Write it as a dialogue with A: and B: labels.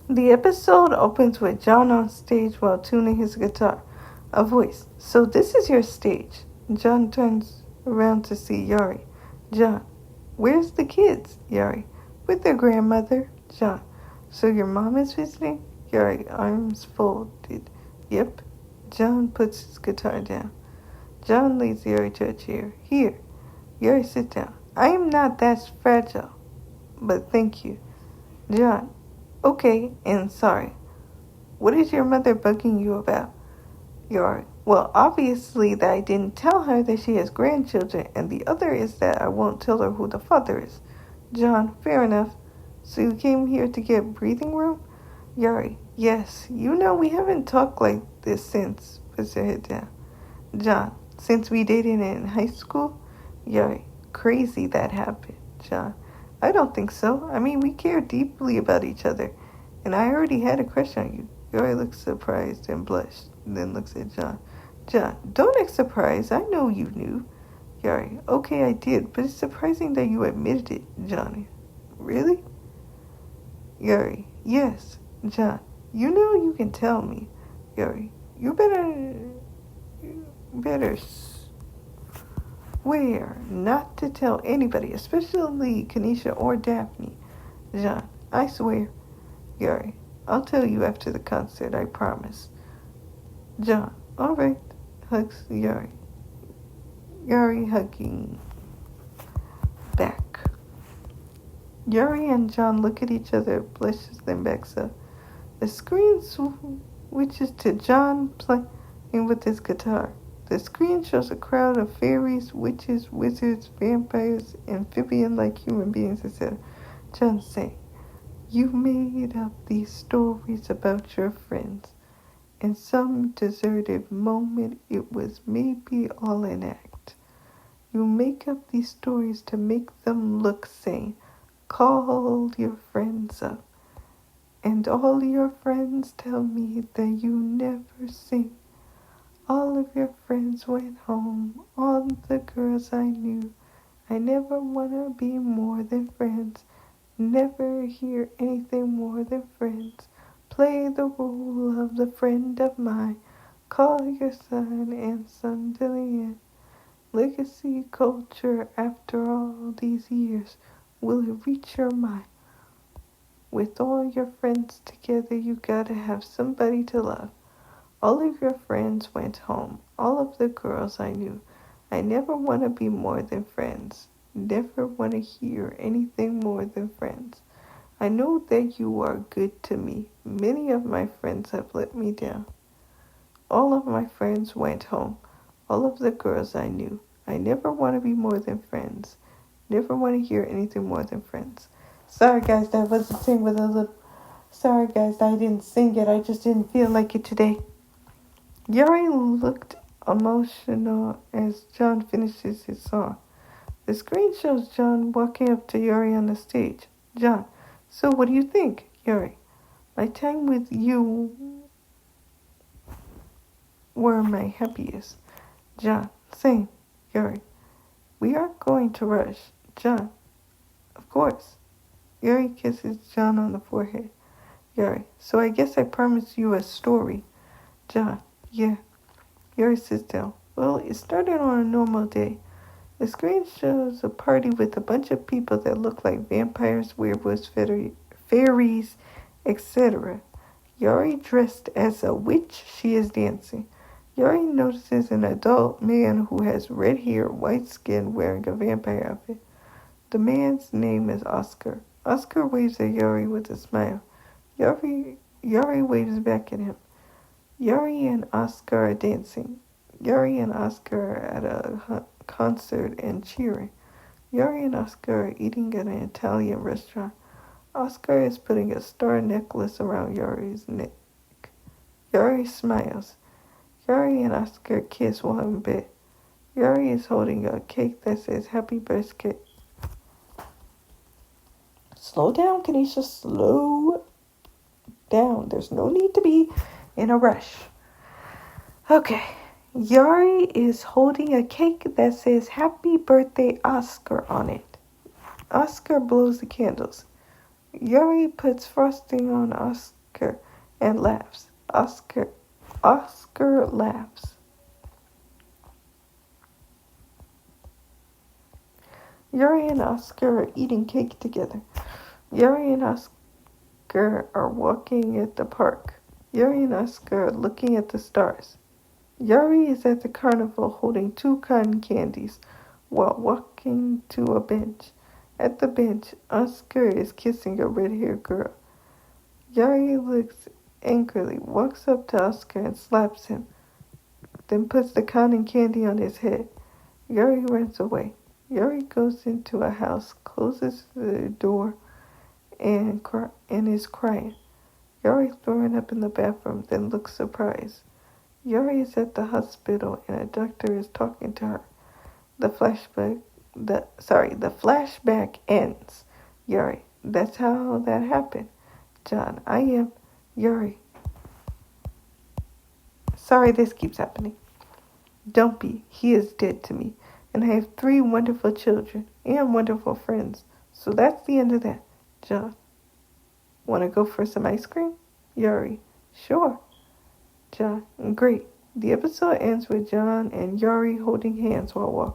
A: The episode opens with John on stage while tuning his guitar. A voice. So this is your stage. John turns around to see Yari. John. Where's the kids? Yari. With their grandmother. John. So your mom is visiting? Yari, arms folded. Yep. John puts his guitar down. John leads Yari to a chair. Here. Yari, sit down. I am not that fragile. But thank you. John. Okay, and sorry. What is your mother bugging you about? Yari. Well, obviously that I didn't tell her that she has grandchildren, and the other is that I won't tell her who the father is. John. Fair enough. So you came here to get breathing room? Yari. Yes. You know, we haven't talked like this since. Puts her head down. John. Since we dated in high school? Yari. Crazy that happened. John. I don't think so. I mean, we care deeply about each other. And I already had a crush on you. Yari looks surprised and blushed, and then looks at John. John. Don't act surprised. I know you knew. Yari. Okay, I did, but it's surprising that you admitted it, Johnny. Really? Yari. Yes. John. You know you can tell me. Yari. You better swear not to tell anybody, especially Kanisha or Daphne. John. I swear. Yari. I'll tell you after the concert, I promise. John. All right. Hugs Yari. Yari hugging back. Yari and John look at each other, blushes, then backs up. The screen switches to John playing with his guitar. The screen shows a crowd of fairies, witches, wizards, vampires, amphibian-like human beings, etc. John saying, You made up these stories about your friends. In some deserted moment, it was maybe all an act. You make up these stories to make them look sane. Call your friends up. And all your friends tell me that you never sing. All of your friends went home, all the girls I knew. I never want to be more than friends. Never hear anything more than friends. Play the role of the friend of mine. Call your son and son to the end. Legacy culture after all these years. Will it reach your mind? With all your friends together, you gotta have somebody to love. All of your friends went home. All of the girls I knew. I never want to be more than friends. Never want to hear anything more than friends. I know that you are good to me. Many of my friends have let me down. All of my friends went home. All of the girls I knew. I never want to be more than friends. Never want to hear anything more than friends. Sorry guys, that wasn't sing with a little... Sorry guys, I didn't sing it. I just didn't feel like it today. Yari looked emotional as John finishes his song. The screen shows John walking up to Yari on the stage. John, so what do you think, Yari? My time with you were my happiest. John, same, Yari. We aren't going to rush. John, of course. Yari kisses John on the forehead. Yari, so I guess I promised you a story. John, yeah. Yari sits down. Well, it started on a normal day. The screen shows a party with a bunch of people that look like vampires, werewolves, fairies, etc. Yari dressed as a witch, she is dancing. Yari notices an adult man who has red hair, white skin, wearing a vampire outfit. The man's name is Oscar. Oscar waves at Yari with a smile. Yari waves back at him. Yari and Oscar are dancing. Yari and Oscar are at a concert and cheering. Yari and Oscar are eating at an Italian restaurant. Oscar is putting a star necklace around Yari's neck. Yari smiles. Yari and Oscar kiss while in bed. Yari is holding a cake that says Happy Birthday. Slow down, Kanisha. Slow down. There's no need to be in a rush. Okay. Yari is holding a cake that says Happy Birthday Oscar on it. Oscar blows the candles. Yuri puts frosting on Oscar and laughs. Oscar laughs. Yuri and Oscar are eating cake together. Yuri and Oscar are walking at the park. Yuri and Oscar are looking at the stars. Yuri is at the carnival holding 2 cotton candies while walking to a bench. At the bench, Oscar is kissing a red-haired girl. Yuri looks angrily, walks up to Oscar and slaps him, then puts the cotton candy on his head. Yuri runs away. Yuri goes into a house, closes the door, and is crying. Yuri's throwing up in the bathroom, then looks surprised. Yuri is at the hospital and a doctor is talking to her. The flashback ends. Yuri, that's how that happened. John, I am Yuri. Sorry this keeps happening. Don't be. He is dead to me. And I have 3 wonderful children and wonderful friends. So that's the end of that. John, want to go for some ice cream? Yuri, sure. John, great. The episode ends with John and Yuri holding hands while walking.